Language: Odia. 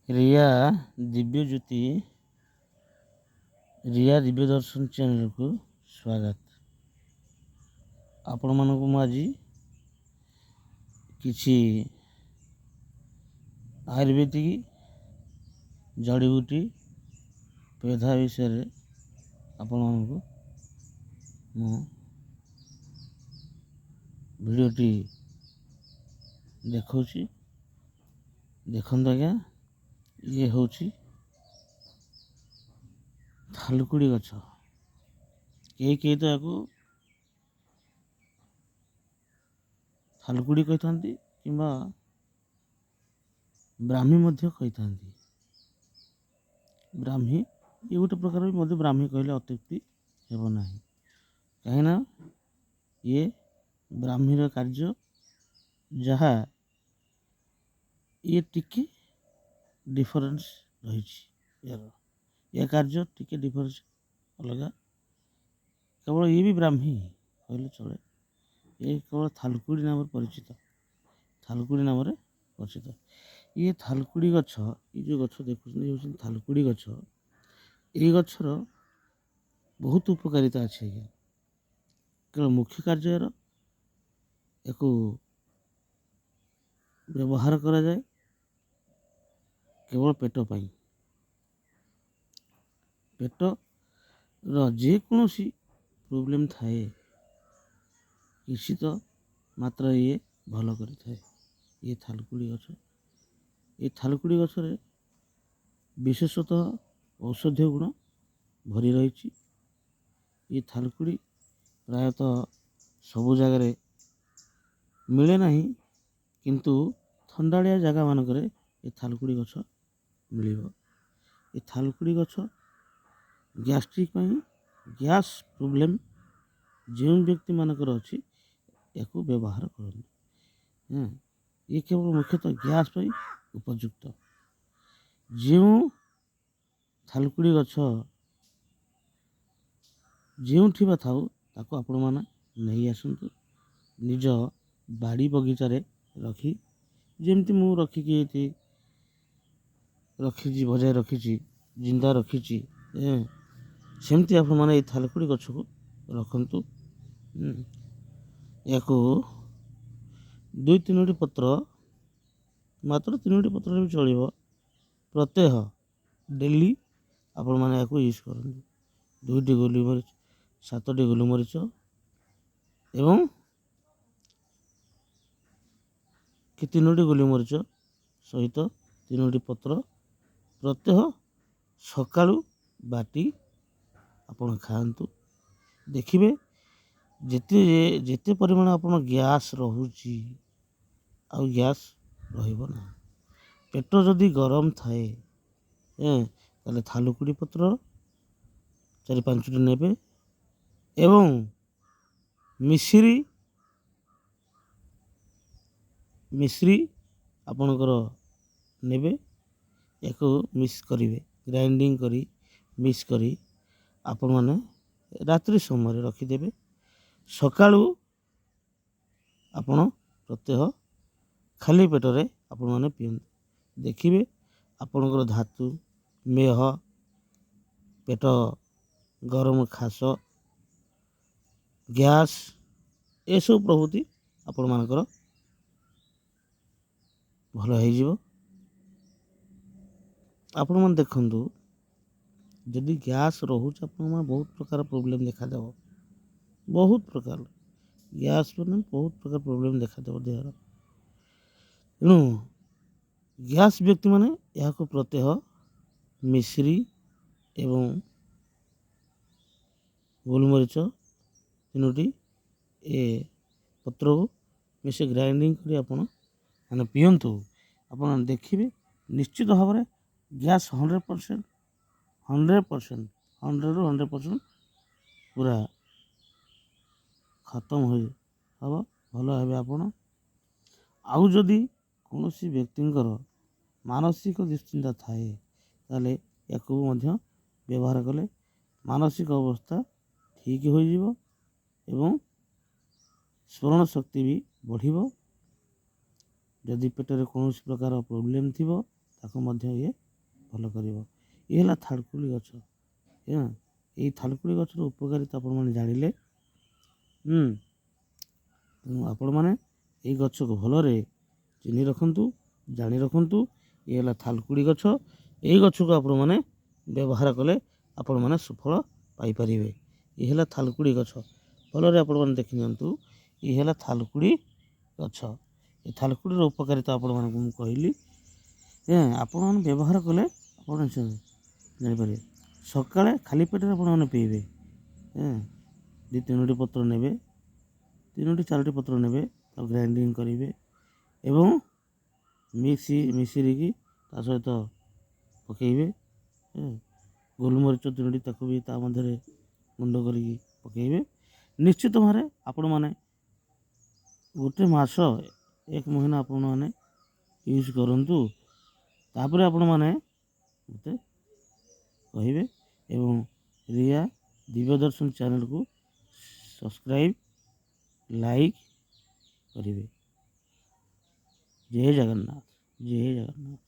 ରିୟା ଦିବ୍ୟଜ୍ୟୋତି ରିୟା ଦିବ୍ୟ ଦର୍ଶନ ଚ୍ୟାନେଲକୁ ସ୍ୱାଗତ। ଆପଣମାନଙ୍କୁ ମୁଁ ଆଜି କିଛି ଆୟୁର୍ବେଦିକ ଜଡ଼ିବୁଟି ପେଧା ବିଷୟରେ ଆପଣମାନଙ୍କୁ ମୁଁ ଭିଡ଼ିଓଟି ଦେଖାଉଛି। ଦେଖନ୍ତୁ ଆଜ୍ଞା, ଇଏ ହେଉଛି ଥାଲୁକୁଡ଼ି ଗଛ। କେହି ତ ୟାକୁ ଥାଲୁକୁଡ଼ି କହିଥାନ୍ତି କିମ୍ବା ବ୍ରାହ୍ମୀ ମଧ୍ୟ କହିଥାନ୍ତି। ବ୍ରାହ୍ମୀ ଇଏ ଗୋଟେ ପ୍ରକାର ବି ମଧ୍ୟ ବ୍ରାହ୍ମୀ କହିଲେ ଅତ୍ୟୁକ୍ତି ହେବ ନାହିଁ, କାହିଁକିନା ଇଏ ବ୍ରାହ୍ମୀର କାର୍ଯ୍ୟ ଯାହା ଇଏ ଟିକେ ଡିଫରେନ୍ସ ରହିଛି। ଏ କାର୍ଯ୍ୟ ଟିକେ ଡିଫରେନ୍ସ ଅଲଗା। କେବଳ ଇଏ ବି ବ୍ରାହ୍ମୀ କହିଲେ ଚଳେ। ଏ କେବଳ ଥାଲୁକୁଡ଼ି ନାମରେ ପରିଚିତ। ଇଏ ଥାଲୁକୁଡ଼ି ଗଛ, ଏ ଯେଉଁ ଗଛ ଦେଖୁଛନ୍ତି ହେଉଛନ୍ତି ଥାଲୁକୁଡ଼ି ଗଛ। ଏଇ ଗଛର ବହୁତ ଉପକାରିତା ଅଛି ଆଜ୍ଞା। କେବଳ ମୁଖ୍ୟ କାର୍ଯ୍ୟର ୟାକୁ ବ୍ୟବହାର କରାଯାଏ କେବଳ ପେଟ ପାଇଁ। ପେଟର ଯେକୌଣସି ପ୍ରୋବ୍ଲେମ୍ ଥାଏ ନିଶ୍ଚିତ ମାତ୍ରା ଇଏ ଭଲ କରିଥାଏ। ଏ ଥାଲୁକୁଡ଼ି ଗଛ, ଏ ଥାଲୁକୁଡ଼ି ଗଛରେ ବିଶେଷତଃ ଔଷଧୀୟ ଗୁଣ ଭରି ରହିଛି। ଏ ଥାଲୁକୁଡ଼ି ପ୍ରାୟତଃ ସବୁ ଜାଗାରେ ମିଳେ ନାହିଁ, କିନ୍ତୁ ଥଣ୍ଡାଳିଆ ଜାଗା ମାନଙ୍କରେ ଏ ଥାଲୁକୁଡ଼ି ଗଛ ମିଳିବ। ଏ ଥାଲୁକୁଡ଼ି ଗଛ ଗ୍ୟାଷ୍ଟ୍ରିକ୍ ପାଇଁ, ଗ୍ୟାସ୍ ପ୍ରୋବ୍ଲେମ୍ ଯେଉଁ ବ୍ୟକ୍ତିମାନଙ୍କର ଅଛି ୟାକୁ ବ୍ୟବହାର କରନ୍ତୁ। ଇଏ କେବଳ ମୁଖ୍ୟତଃ ଗ୍ୟାସ୍ ପାଇଁ ଉପଯୁକ୍ତ। ଯେଉଁ ଥାଲୁକୁଡ଼ି ଗଛ ଯେଉଁଠି ବା ଥାଉ ତାକୁ ଆପଣମାନେ ନେଇ ଆସନ୍ତୁ ନିଜ ବାଡ଼ି ବଗିଚାରେ ରଖି, ଯେମିତି ମୁଁ ରଖିକି ଏଇଠି ରଖିଛି, ବଜାୟ ରଖିଛି, ଜିନ୍ଦା ରଖିଛି, ସେମିତି ଆପଣମାନେ ଏଇ ଥାଲୁକୁଡ଼ି ଗଛକୁ ରଖନ୍ତୁ। ୟାକୁ 2-3ଟି ପତ୍ର, ମାତ୍ର 3ଟି ପତ୍ରରେ ବି ଚଳିବ, ପ୍ରତ୍ୟହ ଡେଲି ଆପଣମାନେ ୟାକୁ ୟୁଜ୍ କରନ୍ତୁ। 2ଟି ଗୋଲମରିଚ, 7ଟି ଗୋଲମରିଚ ଏବଂ 3ଟି ଗୋଲମରିଚ ସହିତ 3ଟି ପତ୍ର ପ୍ରତ୍ୟହ ସକାଳୁ ବାଟି ଆପଣ ଖାଆନ୍ତୁ। ଦେଖିବେ ଯେତେ ପରିମାଣ ଆପଣ ଗ୍ୟାସ୍ ରହୁଛି ଆଉ ଗ୍ୟାସ୍ ରହିବ ନାହିଁ। ପେଟ ଯଦି ଗରମ ଥାଏ ତାହେଲେ ଥାଲୁକୁଡ଼ି ପତ୍ର 4-5ଟି ନେବେ ଏବଂ ମିଶ୍ରି ଆପଣଙ୍କର ନେବେ। ୟାକୁ ମିକ୍ସ କରିବେ, ଗ୍ରାଇଣ୍ଡିଙ୍ଗ କରି ମିକ୍ସ କରି ଆପଣମାନେ ରାତ୍ରି ସମୟରେ ରଖିଦେବେ। ସକାଳୁ ଆପଣ ପ୍ରତ୍ୟହ ଖାଲି ପେଟରେ ଆପଣମାନେ ପିଅନ୍ତୁ। ଦେଖିବେ ଆପଣଙ୍କର ଧାତୁ, ମେହ, ପେଟ ଗରମ, ଖାସ, ଗ୍ୟାସ୍ ଏସବୁ ପ୍ରଭୃତି ଆପଣମାନଙ୍କର ଭଲ ହେଇଯିବ। ଆପଣମାନେ ଦେଖନ୍ତୁ, ଯଦି ଗ୍ୟାସ୍ ରହୁଛି ଆପଣମାନେ ବହୁତ ପ୍ରକାର ପ୍ରୋବ୍ଲେମ୍ ଦେଖାଦେବ। ବହୁତ ପ୍ରକାର ଗ୍ୟାସ୍ ମାନେ ବହୁତ ପ୍ରକାର ପ୍ରୋବ୍ଲେମ୍ ଦେଖାଦେବ ଦେହର। ତେଣୁ ଗ୍ୟାସ୍ ବ୍ୟକ୍ତିମାନେ ଏହାକୁ ପ୍ରତ୍ୟହ ମିଶ୍ରି ଏବଂ ଗୋଲମରିଚ 3ଟି ପତ୍ରକୁ ମିଶି ଗ୍ରାଇଣ୍ଡିଙ୍ଗ କରି ଆପଣ ମାନେ ପିଅନ୍ତୁ। ଆପଣ ଦେଖିବେ ନିଶ୍ଚିତ ଭାବରେ ଗ୍ୟାସ୍ 100% ପୁରା ଖତମ ହେବ, ଭଲ ହେବେ ଆପଣ। ଆଉ ଯଦି କୌଣସି ବ୍ୟକ୍ତିଙ୍କର ମାନସିକ ଦୁଶ୍ଚିନ୍ତା ଥାଏ ତାହେଲେ ୟାକୁ ମଧ୍ୟ ବ୍ୟବହାର କଲେ ମାନସିକ ଅବସ୍ଥା ଠିକ୍ ହୋଇଯିବ ଏବଂ ସ୍ମରଣ ଶକ୍ତି ବି ବଢ଼ିବ। ଯଦି ପେଟରେ କୌଣସି ପ୍ରକାର ପ୍ରୋବ୍ଲେମ୍ ଥିବ ତାକୁ ମଧ୍ୟ ଇଏ ଭଲ କରିବ। ଇଏ ହେଲା ଥାଲକୁଡ଼ି ଗଛ। ଏଇ ଥାଲକୁଡ଼ି ଗଛର ଉପକାରିତା ଆପଣମାନେ ଜାଣିଲେ। ତେଣୁ ଆପଣମାନେ ଏଇ ଗଛକୁ ଭଲରେ ଚିହ୍ନି ରଖନ୍ତୁ, ଜାଣି ରଖନ୍ତୁ। ଇଏ ହେଲା ଥାଲକୁଡ଼ି ଗଛ। ଏଇ ଗଛକୁ ଆପଣମାନେ ବ୍ୟବହାର କଲେ ଆପଣମାନେ ସୁଫଳ ପାଇପାରିବେ। ଇଏ ହେଲା ଥାଲକୁଡ଼ି ଗଛ। ଭଲରେ ଆପଣମାନେ ଦେଖିନିଅନ୍ତୁ। ଇଏ ହେଲା ଥାଲକୁଡ଼ି ଗଛ। ଏ ଥାଲକୁଡ଼ିର ଉପକାରିତା ଆପଣମାନଙ୍କୁ ମୁଁ କହିଲି। ଆପଣମାନେ ବ୍ୟବହାର କଲେ ଆପଣ ଜାଣିପାରିବେ। ସକାଳେ ଖାଲି ପେଟରେ ଆପଣମାନେ ପିଇବେ। 2-3ଟି ପତ୍ର ନେବେ, 3-4ଟି ପତ୍ର ନେବେ, ତାକୁ ଗ୍ରାଇଣ୍ଡିଙ୍ଗ କରିବେ ଏବଂ ମିଶିରିକି ତା ସହିତ ପକାଇବେ। ଗୋଲମରିଚ 3ଟି ତାକୁ ବି ତା ମଧ୍ୟରେ ଗୁଣ୍ଡ କରିକି ପକାଇବେ। ନିଶ୍ଚିତ ଭାବରେ ଆପଣମାନେ ଗୋଟେ ମାସ 1 ମହିନା ଆପଣମାନେ ୟୁଜ୍ କରନ୍ତୁ। ତାପରେ ଆପଣମାନେ ମୋତେ କହିବେ ଏବଂ ରିୟା ଦିବ୍ୟଦର୍ଶନ ଚ୍ୟାନେଲକୁ ସବସ୍କ୍ରାଇବ୍, ଲାଇକ୍ କରିବେ। ଜୟ ଜଗନ୍ନାଥ, ଜୟ ଜଗନ୍ନାଥ।